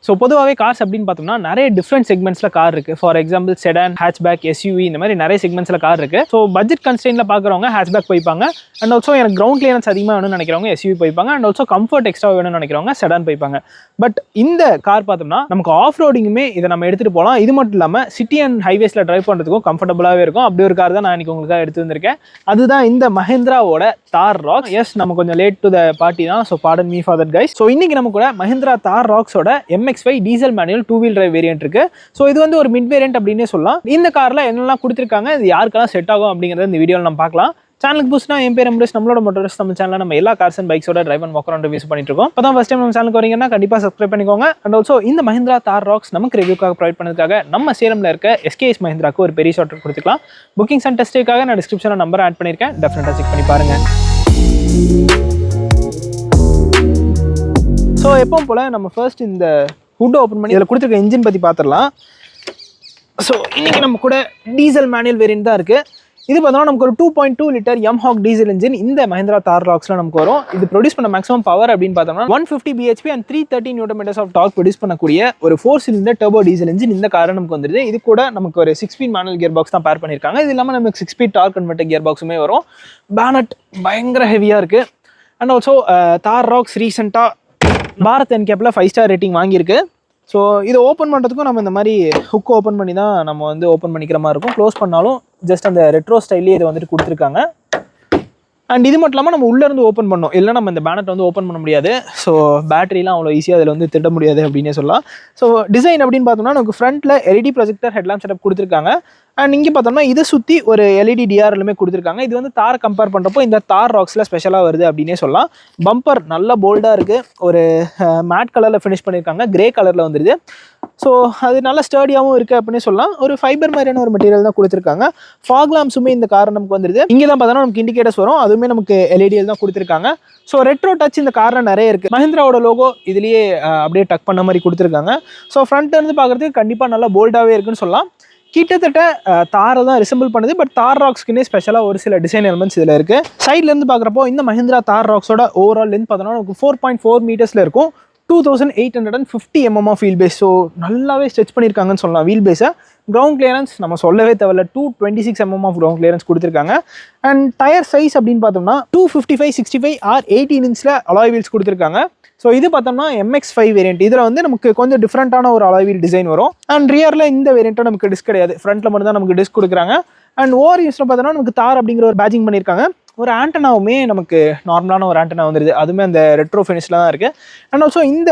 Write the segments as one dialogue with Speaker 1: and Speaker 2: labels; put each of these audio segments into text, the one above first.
Speaker 1: So பொதுவாகவே cars அப்படின்னு பார்த்தோம்னா நிறைய டிஃப்ரெண்ட் செக்மெண்ட்ஸில் கார் இருக்குது. For example sedan, hatchback, SUV இந்த மாதிரி நிறைய செக்மெண்ட்ஸில் கார் இருக்குது. ஸோ பட்ஜெட் கன்ஸ்ட்ரெயினில் பார்க்குறவங்க ஹேட்ச்பேக் போய்ப்பாங்க. அண்ட் ஆல்சோ எனக்கு கிரவுண்ட் கிளியரன்ஸ் அதிகமாக வேணும்னு நினைக்கிறவங்க எஸ்யூவி போய்ப்பாங்க. அண்ட் ஆல்சோ கம்ஃபர்ட் எக்ஸ்ட்ரா வேணும்னு நினைக்கிறவங்க செடான் போய்ப்பாங்க. பட் இந்த கார் பார்த்தோம்னா நமக்கு ஆஃப் ரோடிங்குமே இதை நம்ம எடுத்துகிட்டு போகலாம். இது மட்டும் இல்லாமல் சிட்டி அண்ட் ஹைவேஸில் ட்ரைவ் பண்ணுறதுக்கும் கம்ஃபர்டபுளாகவே இருக்கும். அப்படி ஒரு கார் தான் நான் இன்னைக்கு உங்களுக்காக எடுத்து வந்திருக்கேன். அதுதான் இந்த மஹிந்திராவோட தார் ராக்ஸ். எஸ், நம்ம கொஞ்சம் லேட் டு த பார்ட்டி தான். So pardon me for that guys. So இன்னைக்கு நம்ம கூட மஹிந்திரா தார் ராக்ஸோட MX-5 diesel manual 2-wheel drive variant இருக்கு. ஸோ இது வந்து ஒரு மிட் வேரியன்ட் அப்படின்னே சொல்லலாம். இந்த கார்ல என்னெல்லாம் கொடுத்துருக்காங்க, இது யாருக்கெல்லாம் செட் ஆகும் அப்படிங்கிறத இந்த வீடியோவில் நம்ம பார்க்கலாம். சேனலுக்கு புதுசுனா என் பேர் எம்ரேஸ், நம்மளோட மோட்டர்ஸ் நம்ம சேனலில் நம்ம எல்லா கார்ஸ் அண்ட் பைக்ஸோட drive and walk around reviews பண்ணிட்டு இருக்கோம். இப்போ தான் ஃபர்ஸ்ட் டைம் நம்ம சேனலுக்கு வரீங்கன்னா கண்டிப்பாக சப்ஸ்கிரைப் பண்ணிக்கோங்க. அண்ட் ஆல்சோ இந்த மஹிந்திரா தார் ராக்ஸ் நமக்கு ரிவ்யூக்காக ப்ரொவைட் பண்ணதுக்காக நம்ம சேலமில் இருக்க SKS மஹிந்திராக்கு ஒரு பெரிய ஷார்ட் கொடுத்துக்கலாம். புக்கிங்ஸ் அண்ட் டெஸ்ட்டுக்காக நான் டிஸ்கிரிப்ஷனில் நம்பர் ஆட் பண்ணியிருக்கேன். டெஃபினட்டாக செக் பண்ணி பாருங்க. ஸோ எப்பவும் போல் நம்ம ஃபர்ஸ்ட் இந்த ஹுட் ஓப்பன் பண்ணி இதில் கொடுத்துருக்க இன்ஜின் பற்றி பார்த்துடலாம். ஸோ இன்றைக்கி நம்ம கூட டீசல் மேனுவல் வேரியன்ட் தான் இருக்குது. இது பார்த்தோம்னா நமக்கு ஒரு 2.2 லிட்டர் எம்ஹாக் டீசல் இன்ஜின் இந்த மஹிந்திரா தார் ராக்ஸில் நமக்கு வரும். இது ப்ரொடியூஸ் பண்ண மேக்ஸிமம் பவர் அப்படின்னு பார்த்தோம்னா 150 bhp and 330 Nm of torque produce பண்ணக்கூடிய ஒரு 4 சிலிண்டர் டர்போ டீசல் இன்ஜின் இந்த காரை நமக்கு வந்துருது. இது கூட நமக்கு ஒரு 6 ஸ்பீட் மேனுவல் கியர் பாக்ஸ் தான் பேர் பண்ணியிருக்காங்க. இது இல்லாமல் நமக்கு 6 ஸ்பீட் டார்க் கன்வெர்ட்டர் கியர் பாக்ஸுமே வரும். பேனட் பயங்கர ஹெவியாக இருக்குது. அண்ட் ஆல்சோ தார் ராக்ஸ் ரீசெண்டாக பாரத் என்கேப்பில் 5 ஸ்டார் ரேட்டிங் வாங்கியிருக்கு. ஸோ இதை ஓப்பன் பண்ணுறதுக்கும் நம்ம இந்த மாதிரி ஹுக் ஓப்பன் பண்ணி தான் நம்ம வந்து ஓப்பன் பண்ணிக்கிற மாதிரி இருக்கும். க்ளோஸ் பண்ணாலும் ஜஸ்ட் அந்த ரெட்ரோ ஸ்டைல்லே இதை வந்துட்டு கொடுத்துருக்காங்க. அண்ட் இது மட்டும் இல்லாமல் நம்ம உள்ளேருந்து ஓப்பன் பண்ணோம், இல்லைனா நம்ம இந்த பேனட் வந்து ஓப்பன் பண்ண முடியாது. ஸோ பேட்டரிலாம் அவ்வளோ ஈஸியாக அதில் வந்து திட்ட முடியாது அப்படின்னே சொல்லலாம். ஸோ டிசைன் அப்படின்னு பார்த்தோம்னா நமக்கு ஃப்ரண்ட்டில் LED ப்ரொஜெக்டர் ஹெட்லாம்ப் செட்டப் கொடுத்துருக்காங்க. அண்ட் இங்கே பார்த்தோம்னா இதை சுற்றி ஒரு LED DRLமே கொடுத்துருக்காங்க. இது வந்து தார் கம்பேர் பண்ணுறப்போ இந்த தார் ராக்ஸில் ஸ்பெஷலாக வருது அப்படின்னே சொல்லலாம். பம்பர் நல்ல போல்டாக இருக்குது. ஒரு மேட் கலரில் ஃபினிஷ் பண்ணியிருக்காங்க, கிரே கலரில் வந்துடுது. ஸோ அது நல்ல ஸ்டர்டியாகவும் இருக்குது அப்படின்னு சொல்லலாம். ஒரு ஃபைபர் மாதிரியான ஒரு மெட்டீரியல் தான் கொடுத்துருக்காங்க. ஃபாக் லாம்ப்ஸுமே இந்த கார் நமக்கு வந்துடுது. இங்கே தான் பார்த்தோன்னா நமக்கு இண்டிகேட்டர்ஸ் வரும், அதுவுமே நமக்கு LED தான் கொடுத்துருக்காங்க. ஸோ ரெட்ரோ டச் இந்த காரில் நிறைய இருக்குது. மஹிந்திராவோட லோகோ இதுலேயே அப்படியே டக் பண்ண மாதிரி கொடுத்துருக்காங்க. ஸோ ஃப்ரண்ட்லேருந்து பார்க்குறதுக்கு கண்டிப்பாக நல்லா போல்டாகவே இருக்குன்னு சொல்லலாம். கிட்டத்தட்ட தாரை தான் ரிசம்பிள் பண்ணுது. பட் தார் ராக்ஸ்க்குன்னே ஸ்பெஷலாக ஒரு சில டிசைன் எலிமெண்ட்ஸ் இதில் இருக்குது. சைட்லேருந்து பார்க்குறப்போ இந்த மஹிந்திரா தார் ராக்ஸோட ஓவரால் லென்த் பார்த்தோன்னா நமக்கு 4.4 மீட்டர்ஸில் இருக்கும். 2850 mm of wheel base. So நல்லாவே ஸ்ட்ரெச் பண்ணியிருக்காங்கன்னு சொல்லலாம் வீல் பேஸை. கிரவுண்ட் கிளியரன்ஸ் நம்ம சொல்லவே தேவையில்ல, 226 mm ஆஃப் கிரவுண்ட் கிளியரன்ஸ் கொடுத்துருக்காங்க. அண்ட் டயர் சைஸ் அப்படின்னு பார்த்தோம்னா 255/65 or 18 inch அலாய் வீல்ஸ் கொடுத்துருக்காங்க. ஸோ இது பார்த்தோம்னா MX-5 வேரியன்ட். இதில் வந்து நமக்கு கொஞ்சம் டிஃப்ரெண்ட்டான ஒரு அலாய் வீல் டிசைன் வரும். அண்ட் ரியரில் இந்த வேரியண்ட்டை நமக்கு டிஸ்க் கிடையாது, ஃப்ரண்ட்டில் மட்டும் தான் நமக்கு டிஸ்க் கொடுக்குறாங்க. அண்ட் ஓவர் யூஸில் பார்த்தோம்னா நமக்கு தார் அப்படிங்கிற ஒரு பேஜிங் பண்ணியிருக்காங்க. ஒரு ஆண்டனாவுமே நமக்கு நார்மலான ஒரு ஆண்டனா வந்துடுது, அதுவுமே அந்த ரெட்ரோ ஃபினிஷில் தான் இருக்குது. அண்ட் ஆல்சோ இந்த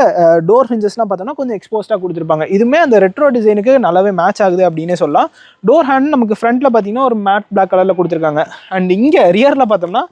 Speaker 1: டோர் ஹிஞ்சஸ்லாம் பார்த்தோம்னா கொஞ்சம் எக்ஸ்போஸ்டாக கொடுத்துருப்பாங்க. இதுவுமே அந்த ரெட்ரோ டிசைனுக்கு நல்லாவே மேட்ச் ஆகுது அப்படின்னே சொல்லலாம். டோர் ஹேண்ட் நமக்கு ஃப்ரண்ட்டில் பார்த்தீங்கன்னா ஒரு மேட் பிளாக் கலரில் கொடுத்துருக்காங்க. அண்ட் இங்கே ரியரில் பார்த்தோம்னா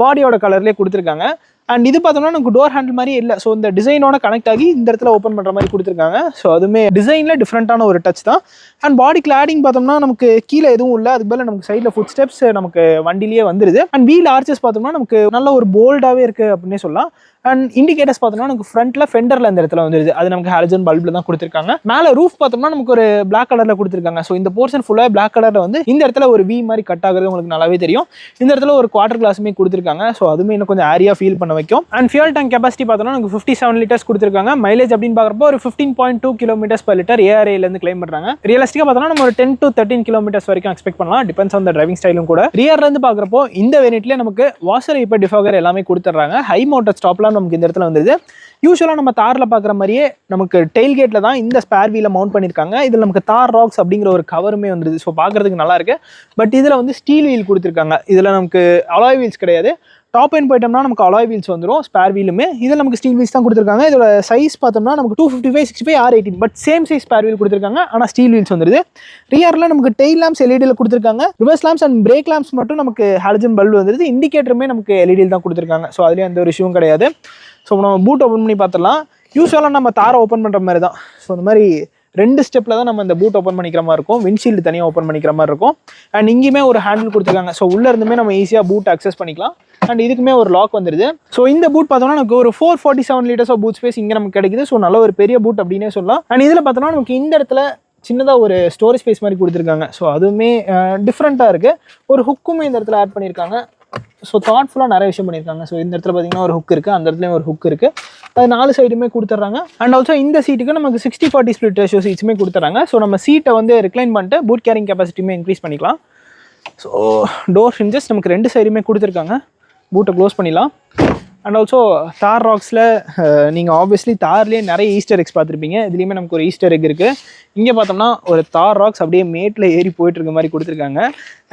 Speaker 1: பாடியோட கலர்லேயே கொடுத்துருக்காங்க. அண்ட் இது பார்த்தோம்னா நமக்கு டோர் ஹேண்டில் மாதிரி இல்லை. ஸோ இந்த டிசைனோட கனெக்ட் ஆகி இந்த இடத்துல ஓப்பன் பண்ணுற மாதிரி கொடுத்துருக்காங்க. ஸோ அதுவுமே டிசைனில் டிஃப்ரெண்ட்டான ஒரு டச் தான். அண்ட் பாடி கிளாடிங் பார்த்தோம்னா நமக்கு கீழே எதுவும் இல்லை, அதுக்கு பதில் நமக்கு சைடில் ஃபுட் ஸ்டெப்ஸ் நமக்கு வண்டிலேயே வந்துடுது. அண்ட் வீல் ஆர்ச்சஸ் பார்த்தோம்னா நமக்கு நல்ல ஒரு போல்டாகவே இருக்குது அப்படின்னே சொல்லலாம். அண்ட் இண்டிகேட்டர்ஸ் பார்த்தோம்னா நமக்கு ஃப்ரண்ட்டில் ஃபெண்டரில் இந்த இடத்துல வந்துடுது, அது நமக்கு ஹாலஜன் பல்பில் தான் கொடுத்துருக்காங்க. மேலே ரூஃப் பார்த்தோம்னா நமக்கு ஒரு பிளாக் கலரில் கொடுத்துருக்காங்க. ஸோ இந்த போர்ஷன் ஃபுல்லாக பிளாக் கலரில் வந்து இந்த இடத்துல ஒரு வி மாதிரி கட் ஆகுறது உங்களுக்கு நல்லாவே தெரியும். இந்த இடத்துல ஒரு குவார்டர் கிளாஸுமே கொடுத்துருக்காங்க. ஸோ அதுவுமே இன்னும் கொஞ்சம் ஏரியா ஃபீல் பண்ண வைக்கும். அண்ட் ஃபியூல் டேங்க் கெபாசிட்டி பார்த்தோம்னா நமக்கு 57 லிட்டர்ஸ் கொடுத்துருக்காங்க. மைலேஜ் அப்படின்னு பார்க்குறப்போ ஒரு 15.2 km/லிட்டர் ARAலேருந்து கிளைம் பண்ணுறாங்க. ரியலிஸ்டிக்காக பார்த்தோம்னா நம்ம ஒரு 10 to 13 km வரைக்கும் எக்ஸ்பெக்ட் பண்ணலாம், டிபெண்ட்ஸ் ஆன் த டிரைவிங் ஸ்டைலும் கூட. ரியர்லேருந்து பார்க்குறப்போ இந்த வேரியன்ட்லேயே நமக்கு வாஷர் இப்போ டிஃபாகர் எல்லாமே கொடுத்துட்றாங்க. ஹை மவுண்டட் ஸ்டாப்லாம் நமக்கு இந்த இடத்துல வந்துடுது. யூஸ்வலாக நம்ம தாரில் பார்க்குற மாதிரியே நமக்கு டெயில் கேட்டில் தான் இந்த ஸ்பேர் வீலை மவுண்ட் பண்ணியிருக்காங்க. இதில் நமக்கு தார் ராக்ஸ் அப்படிங்கிற ஒரு கவருமே வந்துடுது. ஸோ பார்க்குறதுக்கு நல்லா இருக்குது. பட் இதில் வந்து ஸ்டீல் வீல் கொடுத்துருக்காங்க. இதில் நமக்கு அலாய் வீல்ஸ் கிடையாது. டாப் எண்ட் போயிட்டோம்னா நமக்கு அலாய் வீல்ஸ் வந்துடும், ஸ்பேர் வீலுமே. இதில் நமக்கு ஸ்டீல் வீல்ஸ் தான் கொடுத்துருக்காங்க. இதோட சைஸ் பார்த்தோம்னா நமக்கு 255/65 or 18, but same size spare wheel கொடுத்துருக்காங்க. ஆனால் ஸ்டீல் வீல்ஸ் வந்துடுது. ரியரில் நமக்கு டெயில் லேம்ப்ஸ் LEDயில் கொடுத்துருக்காங்க. Reverse lamps and break lamps மட்டும் நமக்கு ஹாலஜன் பல்பு வந்துடுது. இண்டிகேட்டருமே நமக்கு LEDயில் தான் கொடுத்துருக்காங்க. ஸோ அதுலேயும் எந்த ஒரு இஷ்யூவும் கிடையாது. ஸோ நம்ம பூட் ஓப்பன் பண்ணி பார்த்துடலாம். யூஸ்வலாக நம்ம தாரை ஓப்பன் பண்ணுற மாதிரி தான். ஸோ இந்த மாதிரி 2 ஸ்டெப்பில் தான் நம்ம இந்த பூட் ஓப்பன் பண்ணிக்கிற மாதிரி இருக்கும். விண்ட்ஷீல்டு தனியாக ஓப்பன் பண்ணிக்கிற மாதிரி இருக்கும். அண்ட் இங்கேயுமே ஒரு ஹேண்டில் கொடுத்துருக்காங்க. ஸோ உள்ளே இருந்துமே நம்ம ஈஸியாக பூட் அக்சஸ் பண்ணிக்கலாம். அண்ட் இதுக்குமே ஒரு லாக் வந்துடுது. ஸோ இந்த பூட் பார்த்தோம்னா நமக்கு ஒரு 447 liters ஆஃப் பூட் ஸ்பேஸ் இங்கே நமக்கு கிடைக்குது. ஸோ நல்ல ஒரு பெரிய பூட் அப்படின்னே சொல்லலாம். அண்ட் இதில் பார்த்தோம்னா நமக்கு இந்த இடத்துல சின்னதாக ஒரு ஸ்டோரேஜ் ஸ்பேஸ் மாதிரி கொடுத்துருக்காங்க. ஸோ அதுவுமே டிஃப்ரெண்ட்டாக இருக்குது. ஒரு ஹுக்குமே இந்த இடத்துல ஆட் பண்ணியிருக்காங்க. ஸோ தாட்ஃபுல்லாக நிறைய விஷயம் பண்ணியிருக்காங்க. ஸோ இந்த இடத்துல பார்த்தீங்கன்னா ஒரு ஹுக் இருக்குது, அந்த இடத்துலையும் ஒரு ஹுக் இருக்குது. அது 4 சைடுமே கொடுத்துட்றாங்க. அண்ட் ஆல்சோ இந்த சீட்டுக்கு நமக்கு 60/40 ஸ்பிளிட் ரேஷியோ சீட்ஸுமே கொடுத்துட்றாங்க. ஸோ நம்ம சீட்டை வந்து ரிக்ளைன் பண்ணிட்டு பூட் கேரிங் கெப்பாசிட்டியுமே இன்க்ரீஸ் பண்ணிக்கலாம். ஸோ டோர் ஹிஞ்சஸ் நமக்கு 2 சைடுமே கொடுத்துருக்காங்க. பூட்டை க்ளோஸ் பண்ணிடலாம். அண்ட் ஆல்சோ தார் ராக்ஸில் நீங்கள் ஆப்வியஸ்லி தார்லேயே நிறைய ஈஸ்டர் எக்ஸ் பார்த்துருப்பீங்க. இதுலேயுமே நமக்கு ஒரு ஈஸ்டர் எக் இருக்குது. இங்கே பார்த்தோம்னா ஒரு தார் ராக்ஸ் அப்படியே மேட்டில் ஏறி போயிட்டு இருக்க மாதிரி கொடுத்துருக்காங்க.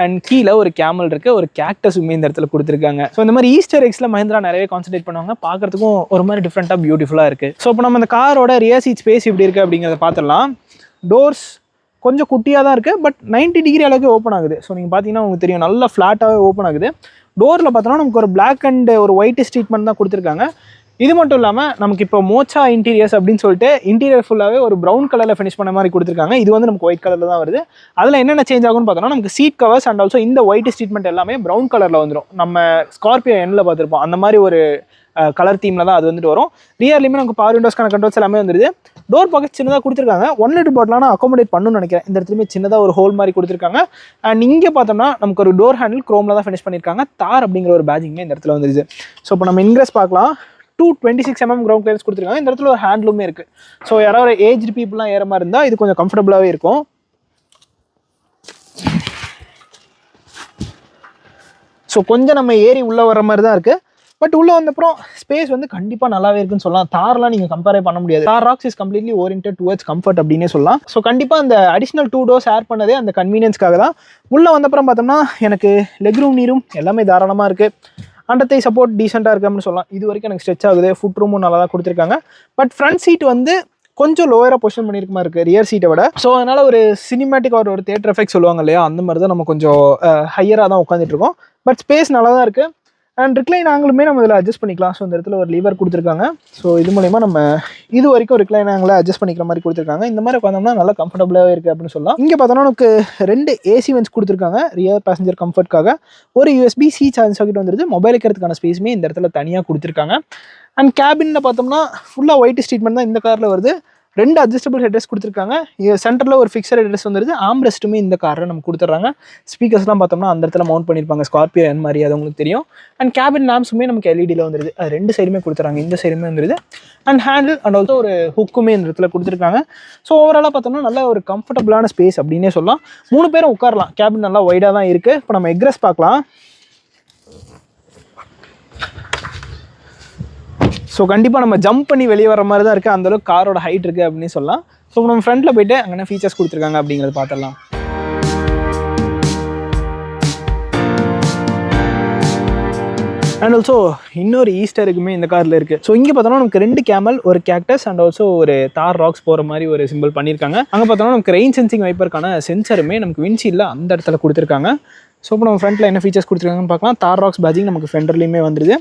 Speaker 1: அண்ட் கீழே ஒரு கேமல் இருக்குது, ஒரு கேக்டஸுமே இந்த இடத்துல கொடுத்துருக்காங்க. ஸோ இந்த மாதிரி ஈஸ்டர் எக்ஸில் மஹிந்திரா நிறையவே கான்சன்ட்ரேட் பண்ணுவாங்க. பார்க்குறதுக்கும் ஒரு மாதிரி டிஃப்ரெண்ட்டாக பியூட்டிஃபுல்லாக இருக்குது. ஸோ இப்போ நம்ம இந்த காரோட ரியர் சீட் ஸ்பேஸ் எப்படி இருக்குது அப்படிங்கிறத பார்த்துடலாம். டோர்ஸ் கொஞ்சம் குட்டியாக தான் இருக்குது, பட் 90 டிகிரி அளவுக்கு ஓப்பன் ஆகுது. ஸோ நீங்கள் பார்த்தீங்கன்னா உங்களுக்கு தெரியும், நல்லா ஃப்ளாட்டாகவே ஓப்பன் ஆகுது. டோரில் பார்த்தோன்னா நமக்கு ஒரு பிளாக் அண்ட் ஒரு ஒயிட் ட்ரீட்மெண்ட் தான் கொடுத்துருக்காங்க. இது மட்டும் இல்லாமல் நமக்கு இப்போ மோச்சா இன்டீரியர்ஸ் அப்படின்னு சொல்லிட்டு இன்டீரியர் ஃபுல்லாகவே ஒரு ப்ரௌன் கலரில் ஃபினிஷ் பண்ண மாதிரி கொடுத்துருக்காங்க. இது வந்து நமக்கு ஒயிட் கலரில் தான் வருது. அதில் என்னென்ன சேஞ்ச் ஆகும்னு பார்த்தோன்னா நமக்கு சீட் கவர்ஸ் அண்ட் ஆல்சோ இந்த ஒயிட் ட்ரீட்மெண்ட் எல்லாமே ப்ரௌன் கலரில் வந்துடும். நம்ம ஸ்கார்பியோ எண்ணில் பார்த்துருப்போம், அந்த மாதிரி ஒரு கலர் தீமில் தான் அது வந்துட்டு வரும். ரியர்லையுமே நமக்கு பவர் விண்டோஸ்க்கான கண்ட்ரோல்ஸ் எல்லாமே வந்துடுது. டோர் பாக்கெட் சின்னதாக கொடுத்துருக்காங்க. 1 லிட்டர் பாட்டிலான அக்காமடேட் பண்ணணும்னு நினைக்கிறேன். இந்த இடத்துலையுமே சின்னதாக ஒரு ஹோல் மாதிரி கொடுத்துருக்காங்க. அண்ட் இங்கே பார்த்தோம்னா நமக்கு ஒரு டோர் ஹேண்டில் குரோமில் தான் ஃபினிஷ் பண்ணியிருக்காங்க. தார் அப்படிங்கிற ஒரு பேஜிங்மே இந்த இடத்துல வந்துருது. ஸோ இப்போ நம்ம இன்க்ரெஸ் பார்க்கலாம். 226mm கிரவுண்ட் கிளியரன்ஸ் கொடுத்துருக்காங்க. இந்த இடத்துல ஒரு ஹேண்ட்லுமே இருக்குது. ஸோ யாராவது ஏஜ்டு பீப்புளெலாம் ஏற மாதிரி இருந்தால் இது கொஞ்சம் கம்ஃபர்டபுளாகவே இருக்கும். ஸோ கொஞ்சம் நம்ம ஏறி உள்ளே வர மாதிரி தான் இருக்குது. பட் உள்ளே வந்தப்புறம் ஸ்பேஸ் வந்து கண்டிப்பாக நல்லாவே இருக்குன்னு சொல்லலாம். தார்லாம் நீங்கள் கம்பேரே பண்ண முடியாது. தார் rocks is completely oriented towards comfort அப்படின்னே சொல்லலாம். ஸோ கண்டிப்பாக அந்த அடிஷனல் 2 டோர்ஸ் ஆட் பண்ணதே அந்த கன்வீனியன்ஸ்க்காக தான். உள்ளே வந்தப்புறம் பார்த்தோம்னா எனக்கு லெக் ரூம் நீரும் எல்லாமே தாராளமாக இருக்குது. அண்டத்தை சப்போர்ட் டீசெண்டாக இருக்குது அப்படின்னு சொல்லலாம். இது வரைக்கும் எனக்கு ஸ்ட்ரெச் ஆகுது. ஃபுட் ரூமும் நல்லா தான் கொடுத்துருக்காங்க. பட் ஃப்ரண்ட் சீட் வந்து கொஞ்சம் லோயராக பொசிஷன் பண்ணியிருக்க மாதிரி இருக்குது ரியர் சீட்டை விட. ஸோ அதனால் ஒரு சினிமேட்டிக் ஒரு தியேட்டர் எஃபெக்ட் சொல்லுவாங்க இல்லையா, அந்த மாதிரி தான் நம்ம கொஞ்சம் ஹையராக தான் உட்காந்துட்டு இருக்கோம். பட் ஸ்பேஸ் நல்லா தான் இருக்குது. அண்ட் ரிக்ளைன் ஆங்கிளுமே நம்ம இதில் அட்ஜஸ்ட் பண்ணிக்கலாம். ஸோ இந்த இடத்துல ஒரு லீவர் கொடுத்துருக்காங்க. ஸோ இது மூலமா நம்ம இது வரைக்கும் ரிக்ளைன் ஆங்கிளை அட்ஜஸ்ட் பண்ணிக்கிற மாதிரி கொடுத்துருக்காங்க. இந்த மாதிரி உட்காந்தோம்னா நல்லா கம்ஃபர்டபுளாகவே இருக்குது அப்படின்னு சொல்லலாம். இங்கே பார்த்தோன்னா நமக்கு 2 ஏசி வென்ட்ஸ் கொடுத்துருக்காங்க ரியர் பேசஞ்சர் கம்ஃபர்ட்காக. ஒரு USB-C சார்ஜ் சாக்கெட் வந்துருது. மொபைல் வைக்கிறதுக்கான ஸ்பேஸுமே இந்த இடத்துல தனியாக கொடுத்துருக்காங்க. அண்ட் கேபினில் பார்த்தோம்னா ஃபுல்லாக ஒயிட் ட்ரீட்மெண்ட் தான் இந்த காரில் வருது. 2 அட்ஜஸ்டபிள் ஹெட்ரெஸ்ட் கொடுத்துருக்காங்க. சென்டரில் ஒரு ஃபிக்ஸட் ஹெட்ரெஸ்ட் வந்துருது. ஆம்ரெஸ்ட்டுமே இந்த காரில் நம்ம கொடுத்துட்றாங்க. ஸ்பீக்கர்ஸ்லாம் பார்த்தோம்னா அந்த இடத்துல மவுண்ட் பண்ணியிருப்பாங்க, ஸ்கார்பியோ என் மாதிரி, அது உங்களுக்கு தெரியும். அண்ட் கேபின் லேம்ப்ஸுமே நமக்கு LED வந்துருது. அது 2 சைடுமே கொடுத்துறாங்க. இந்த சைடுமே வந்துருது. அண்ட் ஹேண்டில் அண்ட் ஆல்சோ ஒரு ஹுக்குமே இந்த இடத்துல கொடுத்துருக்காங்க. ஸோ ஓவராலாக பார்த்தோம்னா நல்ல ஒரு கம்ஃபர்டபுளான ஸ்பேஸ் அப்படின்னே சொல்லலாம். 3 பேரும் உட்காரலாம். கேபின் நல்லா வைடாக தான் இருக்குது. இப்போ நம்ம எக்ரெஸ் பார்க்கலாம். ஸோ கண்டிப்பாக நம்ம ஜம்ப் பண்ணி வெளியே வர மாதிரி தான் இருக்குது. அந்தளவுக்கு காரோட ஹைட் இருக்குது அப்படின்னு சொல்லலாம். ஸோ நம்ம ஃப்ரண்ட்டில் போய்ட்டு அங்கே ஃபீச்சர்ஸ் கொடுத்துருக்காங்க அப்படிங்கிறத பார்த்துடலாம். அண்ட் ஆல்சோ இன்னொரு ஈஸ்டர் எக்குமே இந்த காரில் இருக்குது. ஸோ இங்கே பார்த்தோம்னா நமக்கு 2 கேமல், ஒரு கேக்டஸ் அண்ட் ஆல்சோ ஒரு தார் ராக்ஸ் போகிற மாதிரி ஒரு சிம்பிள் பண்ணியிருக்காங்க. அங்கே பார்த்தோம்னா நமக்கு ரெயின் சென்சிங் வைப்பருக்கான சென்சருமே நமக்கு விண்ட்ஷீல்டில் அந்த இடத்துல கொடுத்துருக்காங்க. ஸோ இப்போ நம்ம ஃப்ரண்ட்டில் என்ன ஃபீச்சர்ஸ் கொடுத்துருக்காங்கன்னு பார்க்கலாம். தார் ராக்ஸ் பேஜிங் நமக்கு ஃபெண்டர்லேயுமே வந்துடுது.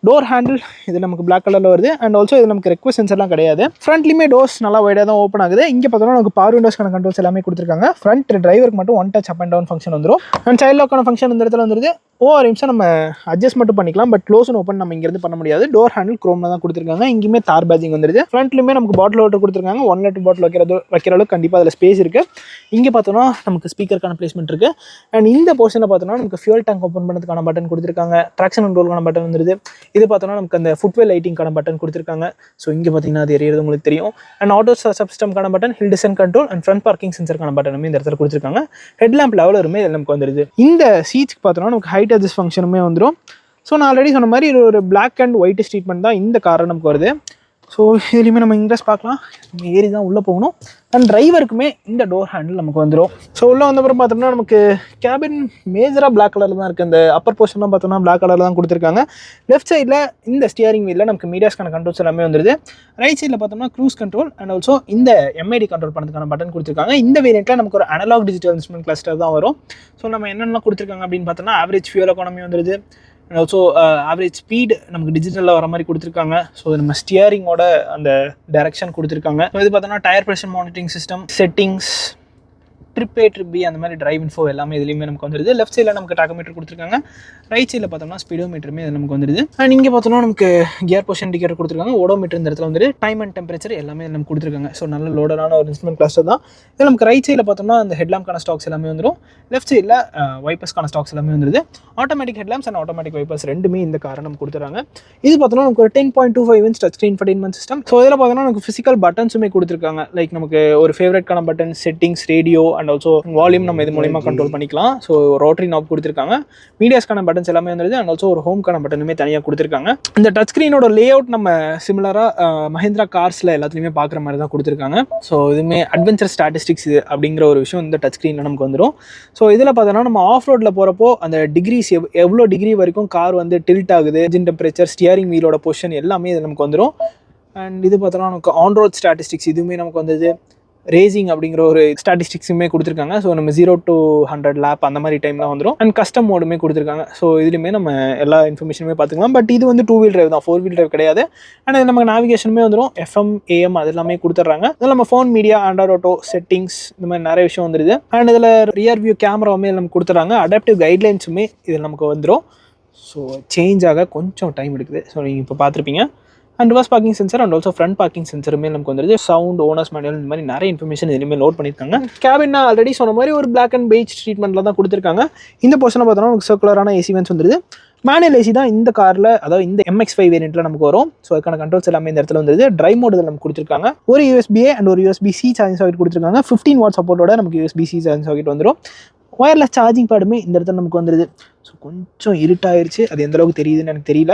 Speaker 1: டோர் ஹேண்டில் இது நமக்கு பிளாக் கலரில் வருது. அண்ட் ஆல்சோ இது நமக்கு ரெக்வஸ்ட் சென்சர்லாம் கிடையாது. ஃப்ரண்ட்லேயுமே டோர்ஸ் நல்லா வைடாக தான் ஓப்பன் ஆகுது. இங்கே பார்த்தோம்னா நமக்கு பவர் விண்டோஸ்க்கான கண்ட்ரோல்ஸ் எல்லாமே கொடுத்துருக்காங்க. ஃப்ரண்ட் டிரைவருக்கு மட்டும் 1 touch up and down function வந்துடும். அண்ட் சைல்ட் லாக்கான ஃபங்க்ஷன் இந்த இடத்துல வந்துருது. ஓவர் நிமிஷம் நம்ம அட்ஜஸ்ட் மட்டும் பண்ணிக்கலாம். பட் க்ளோஸ் அண்ட் ஓப்பன் நம்ம இங்கேருந்து பண்ண முடியாது. டோர் ஹேண்டில் குரோமில் தான் கொடுத்துருக்காங்க. இங்கேயுமே தார் பேஜிங் வந்துருது. ஃப்ரண்ட்லேயுமே நமக்கு பாட்டில் வாட்டர் கொடுத்துருக்காங்க. 1 லிட்டர் பாட்டில் வைக்கிற அளவுக்கு கண்டிப்பாக அதில் ஸ்பேஸ் இருக்குது. இங்கே பார்த்தோன்னா நமக்கு ஸ்பீக்கருக்கான பிளேஸ்மெண்ட் இருக்குது. அண்ட் இந்த போர்ஷனில் பார்த்தோன்னா நமக்கு ஃபியூல் டேங்க் ஓப்பன் பண்ணுறதுக்கான பட்டன் கொடுத்துருக்காங்க. ட்ராக்ஷன் கண்ட்ரோலுக்கான பட்டன் வந்துருது. இது பார்த்தோன்னா நமக்கு அந்த ஃபுட்வே லைட்டிங்கான பட்டன் கொடுத்துருக்காங்க. ஸோ இங்கே பார்த்தீங்கன்னா அது எரியறது உங்களுக்கு தெரியும். அண்ட் ஆட்டோ சப்சிஸ்டம்கான button, hill descent control and front parking சென்சருக்கான பட்டனுமே இந்த இடத்துல கொடுத்துருக்காங்க. ஹெட் லேம்ப் லெவலருமே இதில் நமக்கு வந்துருது. இந்த சீட்ஸ்க்கு பார்த்தோன்னா நமக்கு ஹைட் அட்ஜஸ்ட் ஃபங்க்ஷனுமே வந்துடும். ஸோ நான் ஆல்ரெடி சொன்ன மாதிரி இது ஒரு பிளாக் அண்ட் ஒயிட் ட்ரீட்மெண்ட் தான் இந்த கார் நமக்கு வருது. ஸோ இதுலேயுமே நம்ம இன்ட்ரெஸ்ட் பார்க்கலாம். நம்ம ஏறி தான் உள்ளே போகணும். அண்ட் டிரைவருக்குமே இந்த டோர் ஹேண்டில் நமக்கு வந்துடும். ஸோ உள்ளே வந்தப்பறம் பார்த்தோம்னா நமக்கு கேபின் மேஜராக பிளாக் கலரில் தான் இருக்குது. அந்த அப்பர் போர்ஷன்லாம் பார்த்தோம்னா பிளாக் கலரில் தான் கொடுத்துருக்காங்க. லெஃப்ட் சைடில் இந்த ஸ்டியரிங் வீலில் நமக்கு மீடியாஸ்க்கான கண்ட்ரோல்ஸ் எல்லாமே வந்துருது. ரைட் சைடில் பார்த்தோம்னா க்ரூஸ் கண்ட்ரோல் அண்ட் ஆல்சோ இந்த MID கண்ட்ரோல் பண்ணுறதுக்கான பட்டன் கொடுத்துருக்காங்க. இந்த வேரியண்ட்டில் நமக்கு ஒரு அனலாக் டிஜிட்டல் இன்ஸ்ட்ருமெண்ட் கிளஸ்டர் தான் வரும். ஸோ நம்ம என்னென்னலாம் கொடுத்துருக்காங்க அப்படின்னு பார்த்தோம்னா ஆவரேஜ் ஃபியூல் எக்கானமி வந்துருது. அண்ட் ஆல்சோ ஆவரேஜ் ஸ்பீட் நமக்கு டிஜிட்டலில் வர மாதிரி கொடுத்துருக்காங்க. ஸோ நம்ம ஸ்டியரிங்கோட அந்த டைரக்ஷன் கொடுத்துருக்காங்க. ஸோ இது பார்த்தோம்னா tyre pressure monitoring system, settings, trip A trip B அந்த மாதிரி டிரைவ் இன்ஃபோ எல்லாமே இதுலேயுமே நமக்கு வந்துடுது. லெஃப்ட் சைடில் நமக்கு டாக்கோமீட்டர் கொடுத்துருக்காங்க. ரைட் சைடில் பார்த்தோம்னா ஸ்பீடோமீட்டருமே இது நமக்கு வந்துடுது. அண்ட் இங்கே பார்த்தோம்னா நமக்கு கியர் பொசிஷன் இண்டிகேட்டர் கொடுத்துருக்காங்க. ஓடோமீட்டர் இந்த இடத்துல வந்துட்டு டைம் அண்ட் டெம்பரேச்சர் எல்லாமே நமக்கு கொடுத்துருக்காங்க. ஸோ நல்ல லோடடான ஒரு இன்ஸ்ட்ருமெண்ட் கிளஸ்டர் தான். இதில் நமக்கு ரைட் சைடில் பார்த்தோம்னா அந்த ஹெட்லாம்ப்கான ஸ்டாக்ஸ் எல்லாமே வந்துடும். லெஃப்ட் சைடில் வைப்பர்ஸ்க்கான ஸ்டாக்ஸ் எல்லாமே வந்துடுது. Automatic headlamps and automatic vipers ரெண்டுமே இந்த காரை நம்ம கொடுத்துறாங்க. இது பார்த்தோம்னா நமக்கு ஒரு 10.25 inch touch screen infotainment system. So இதில் பார்த்தோம்னா நமக்கு ஃபிசிக்கல் பட்டன்ஸுமே கொடுத்துருக்காங்க. லைக் நமக்கு ஒரு ஃபேவரட்கான button, settings, radio and also volume நம்ம இது மூலியமாக கண்ட்ரோல் பண்ணிக்கலாம். ஸோ ரோட்டரி நாப் கொடுத்துருக்காங்க. மீடியாஸ்க்கான பட்டன்ஸ் எல்லாமே வந்துடுது. அண்ட் ஆல்சோ ஒரு ஹோம்க்கான பட்டனுமே தனியாக கொடுத்துருக்காங்க. இந்த டச் ஸ்க்ரீனோட லே அவுட் நம்ம சிமிலராக மஹிந்திரா கார்ஸில் எல்லாத்துலேயுமே பார்க்குற மாதிரி தான் கொடுத்துருக்காங்க. ஸோ இதுவுமே அட்வென்ச்சர் ஸ்டாட்டிஸ்டிக்ஸ் இது அப்படிங்கிற ஒரு விஷயம் இந்த டச் ஸ்க்ரீனில் நமக்கு வந்துடும். ஸோ இதில் பார்த்தோன்னா நம்ம ஆஃப் ரோட்டில் போகிறப்போ அந்த டிகிரிஸ் எவ்வளோ டிகிரி வரைக்கும் கார் வந்து டில்ட் ஆகுது, இன்ஜின் டெம்பரேச்சர், ஸ்டியரிங் வீலோட பொசிஷன் எல்லாமே இது நமக்கு வந்துடும். அண்ட் இது பார்த்தோன்னா நமக்கு ஆன் ரோட் ஸ்டாட்டிஸ்டிக்ஸ் இதுவுமே நமக்கு வந்தது. ரேசிங் அப்படிங்கிற ஒரு ஸ்டாட்டிஸ்டிக்ஸுமே கொடுத்துருக்காங்க. ஸோ நம்ம 0 to 100 லேப் அந்த மாதிரி டைம்லாம் வந்துடும். அண்ட் கஸ்டம் மோடுமே கொடுத்துருக்காங்க. ஸோ இதுலேயுமே நம்ம எல்லா இன்ஃபர்மேஷனுமே பார்த்துக்கலாம். பட் இது வந்து 2 வீல் டிரைவ் தான், 4 வீல் டிரைவ் கிடையாது. அண்ட் இது நமக்கு நேவிகேஷனுமே வந்துடும். FM, AM அது எல்லாமே கொடுத்துட்றாங்க. இதில் நம்ம phone, media, Android auto, settings இந்த மாதிரி நிறைய விஷயம் வந்துடுது. அண்ட் இதில் ரியர் வியூ கேமராவுமே நமக்கு கொடுத்துட்றாங்க. அடாப்டிவ் கைட்லைன்ஸுமே இதில் நமக்கு வந்துடும். ஸோ சேஞ்ச் ஆக கொஞ்சம் டைம் எடுக்குது. ஸோ நீங்கள் இப்போ பார்த்துருப்பீங்க. And reverse parking sensor and also front parking சென்சருமே நமக்கு வந்துருது. சவுண்ட், ஓனர்ஸ் மேனுவல் இந்த மாதிரி நிறைய இன்ஃபர்மேஷன் இதுலேயுமே லோட் பண்ணியிருக்காங்க. கேபின் ஆல்ரெடி சொன்ன மாதிரி ஒரு பிளாக் அண்ட் பெய்ஜ் ட்ரீட்மெண்ட்டில் தான் கொடுத்துருக்காங்க. இந்த போர்ஷனை பார்த்தோன்னா நமக்கு சர்க்குலரான ஏசி வென்ட்ஸ் வந்துருது. மேனுவல் ஏசி தான் இந்த காரில், அதாவது இந்த MX-5 வேரியண்ட்டில் நமக்கு வரும். ஸோ அதுக்கான கண்ட்ரோல்ஸ் எல்லாமே இந்த இடத்துல வந்துருது. ட்ரைவ் மோடு இதில் நமக்கு கொடுத்துருக்காங்க. ஒரு USB-A அண்ட் ஒரு USB-C சார்ஜிங் சாக்கெட் கொடுத்துருக்காங்க. 15 வாட் சப்போர்ட்டோட நமக்கு USB-C சார்ஜிங் சாக்கெட் வந்துடும். ஒயர்லெஸ் சார்ஜிங் பேடுமே இந்த இடத்துல நமக்கு வந்துடுது. ஸோ கொஞ்சம் இருட்டாயிருச்சு, அது எந்த அளவுக்கு தெரியுதுன்னு எனக்கு தெரியல.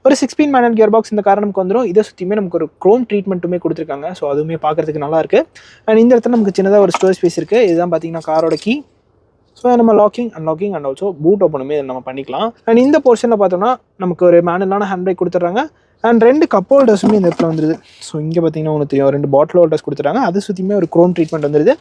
Speaker 1: ஒரு 6-speed மேனுவல் கியர் பாக்ஸ் இந்த கார் நமக்கு வந்துடும். இதை சுற்றியுமே நமக்கு ஒரு க்ரோம் ட்ரீட்மெண்ட்டுமே கொடுத்துருக்காங்க. ஸோ அதுவுமே பார்க்குறதுக்கு நல்லாயிருக்கு. அண்ட் இந்த இடத்துல நமக்கு சின்னதாக ஒரு ஸ்டோரேஜ் ஸ்பேஸ் இருக்குது. இதுதான் பார்த்தீங்கன்னா காரோட கீ. ஸோ நம்ம locking, unlocking and also boot ஓப்பனுமே இதை நம்ம பண்ணிக்கலாம். அண்ட் இந்த போர்ஷனில் பார்த்தோம்னா நமக்கு ஒரு மேனுவலான ஹேண்ட் பிரேக் கொடுத்துட்றாங்க. அண்ட் 2 கப் ஹோல்டர்ஸுமே இந்த இடத்துல வந்துடுது. ஸோ இங்கே பார்த்தீங்கன்னா ஒன்று தெரியும், 2 பாட்டில் ஹோல்டர்ஸ் கொடுத்துட்டாங்க. அது சுற்றியுமே ஒரு க்ரோம் ட்ரீட்மெண்ட் வந்துடுது.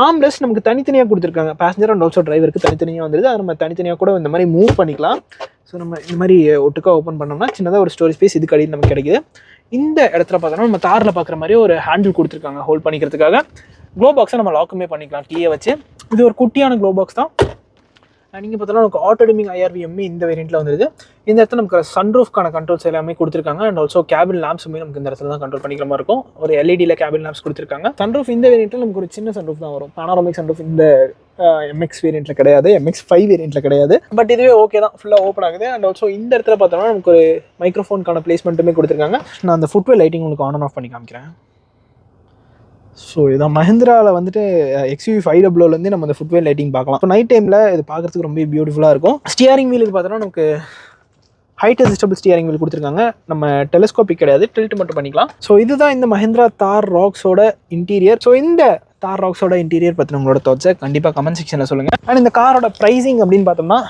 Speaker 1: ஆம்ரெஸ்ட் நமக்கு தனித்தனியாக கொடுத்துருக்காங்க. பேசஞ்சர் அண்ட் ஆல்சோ டிரைவருக்கு தனித்தனியாக வந்துடுது. அது நம்ம தனித்தனியாக கூட இந்த மாதிரி மூவ் பண்ணிக்கலாம். ஸோ நம்ம இந்த மாதிரி ஒட்டுக்காக ஓப்பன் பண்ணோம்னா சின்னதாக ஒரு ஸ்டோரேஜ் ஸ்பேஸ் இதுக்கு அடியில் நமக்கு கிடைக்குது. இந்த இடத்துல பார்த்தோன்னா நம்ம தாரில் பார்க்குற மாதிரி ஒரு ஹேண்டில் கொடுத்துருக்காங்க ஹோல்ட் பண்ணிக்கிறதுக்காக. க்ளோ பாக்ஸை நம்ம லாக்குமே பண்ணிக்கலாம் கீயை வச்சு. இது ஒரு குட்டியான க்ளோ பாக்ஸ் தான். நீங்கள் பார்த்தோன்னா நமக்கு ஆட்டோ டிமிங் IRVM இந்த வேரியண்ட்டில் வந்துடுது. இந்த இடத்துல நமக்கு சன்ரூஃப்கான கண்ட்ரோல்ஸ் எல்லாமே கொடுத்துருக்காங்க. அண்ட் ஆல்சோ கேபின் லேம்ப்ஸுமே நமக்கு இந்த இடத்துல தான் கண்ட்ரோல் பண்ணிக்கிற மாதிரி இருக்கும். ஒரு LED கேபின் லேம்ப்ஸ் கொடுத்துருக்காங்க. சன்ரூஃப் இந்த வேரியண்ட்டில் நமக்கு ஒரு சின்ன சன்ரூஃப் தான் வரும். பானோராமிக் சன்ரூஃப் இந்த MX வேரியண்ட்டில் கிடையாது, MX-5 வேரியண்ட்டில் கிடையாது. பட் இதுவே ஓகே தான், ஃபுல்லாக ஓப்பன் ஆகுது. அண்ட் ஆல்சோ இந்த இடத்துல பார்த்தோம்னா நமக்கு ஒரு மைக்ரோஃபோனுக்கான பிளேஸ்மெண்ட்டுமே கொடுத்துருக்காங்க. நான் அந்த ஃபுட்வே லைட்டிங் உங்களுக்கு ஆன் அண்ட் ஆஃப் பண்ணி காமிக்கிறேன். ஸோ இதான் மஹிந்திராவில் வந்துட்டு XUV 500லேருந்து நம்ம அந்த ஃபுட்வே லைட்டிங் பார்க்கலாம். இப்போ நைட் டைமில் இது பார்க்குறதுக்கு ரொம்ப பியூட்டிஃபுல்லாக இருக்கும். ஸ்டியரிங் வீலுக்கு பார்த்தோன்னா நமக்கு ஹைட் அட்ஜஸ்டபிள் ஸ்டியரிங் வீல் கொடுத்துருக்காங்க. நம்ம டெலிஸ்கோபிக் கிடையாது, டில்ட் மட்டும் பண்ணிக்கலாம். ஸோ இதுதான் இந்த மஹிந்திரா தார் ராக்ஸோட இன்டீரியர். ஸோ இந்த தார் ராக்ஸோட இன்டீரியர் பற்றி உங்களோட தாட்ஸை கண்டிப்பாக கமெண்ட் செக்ஷனில் சொல்லுங்கள். அண்ட் இந்த காரோட ப்ரைஸிங் அப்படின்னு பார்த்தோம்னா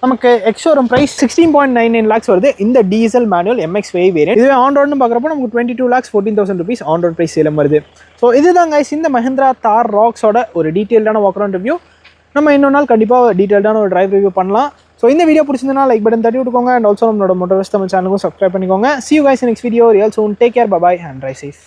Speaker 1: நமக்கு எக்ஸ்ஷோரூம் ப்ரைஸ் 16.99 lakhs வருது. இந்த டீசல் மேனுவல் MX-5 வேரியன்ட். இதுவே ஆன் ரோட்னு பார்க்குறப்போ நமக்கு 22,14,000 rupees on road price Salem வருது. ஸோ இதுதான் கைஸ் இந்த மஹிந்திரா தார் ராக்ஸோட ஒரு டீட்டெயில்டான வாக் அரவுண்ட் ரிவ்யூ. நம்ம இன்னொரு நாள் கண்டிப்பாக டீட்டெயில்டான ஒரு டிரைவ் ரிவ்யூ பண்ணலாம். ஸோ இந்த வீடியோ பிடிச்சிருந்தா லைக் பட்டன் தட்டி விட்டுக்கோங்க. அண்ட் ஆல்சோ நம்மளோட மோட்டார் தமிழ் சேனலுக்கும் சப்ஸ்கிரைப் பண்ணிக்கோங்க. See you guys in next video. Real soon. Take care. Bye bye and drive safe.